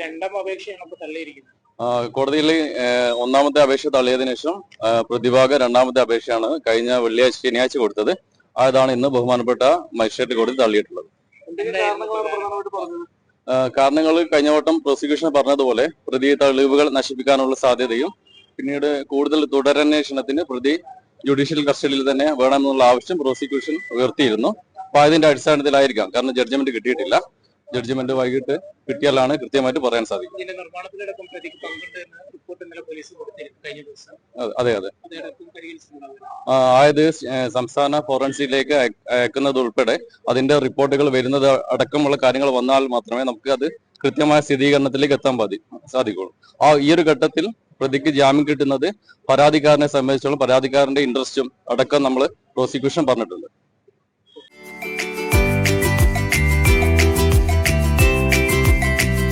രണ്ടാം അപേക്ഷയാണ് ഇപ്പോൾ തള്ളിയിരിക്കുന്നത്. കോടതിയിൽ ഒന്നാമത്തെ അപേക്ഷ തള്ളിയതിനു ശേഷം പ്രതിഭാഗ രണ്ടാമത്തെ അപേക്ഷയാണ് കഴിഞ്ഞ ശനിയാഴ്ച കൊടുത്തത്. അതാണ് ഇന്ന് ബഹുമാനപ്പെട്ട മജിസ്ട്രേറ്റ് കോടതി തള്ളിയിട്ടുള്ളത്. കാരണങ്ങൾ കഴിഞ്ഞ വട്ടം പ്രോസിക്യൂഷൻ പറഞ്ഞതുപോലെ പ്രതി തെളിവുകൾ നശിപ്പിക്കാനുള്ള സാധ്യതയും പിന്നീട് കൂടുതൽ തുടരന്വേഷണത്തിന് പ്രതി ജുഡീഷ്യൽ കസ്റ്റഡിയിൽ തന്നെ വേണമെന്നുള്ള ആവശ്യം പ്രോസിക്യൂഷൻ ഉയർത്തിയിരുന്നു. അപ്പൊ അതിന്റെ അടിസ്ഥാനത്തിലായിരിക്കാം, കാരണം ജഡ്ജ്മെന്റ് കിട്ടിയിട്ടില്ല. ജഡ്ജ്മെന്റ് വൈകിട്ട് കിട്ടിയാലാണ് കൃത്യമായിട്ട് പറയാൻ സാധിക്കും. അതെ അതെ. അതായത് സംസ്ഥാന ഫോറൻസിക്കിലേക്ക് അയക്കുന്നത് ഉൾപ്പെടെ അതിന്റെ റിപ്പോർട്ടുകൾ വരുന്നത് അടക്കമുള്ള കാര്യങ്ങൾ വന്നാൽ മാത്രമേ നമുക്ക് അത് കൃത്യമായ സ്ഥിരീകരണത്തിലേക്ക് എത്താൻ സാധിക്കുള്ളൂ. ഈ ഒരു ഘട്ടത്തിൽ പ്രതിക്ക് ജാമ്യം കിട്ടുന്നത് പരാതിക്കാരനെ സംബന്ധിച്ചോളം പരാതിക്കാരന്റെ ഇൻട്രസ്റ്റും അടക്കം നമ്മൾ പ്രോസിക്യൂഷൻ പറഞ്ഞിട്ടുണ്ട്.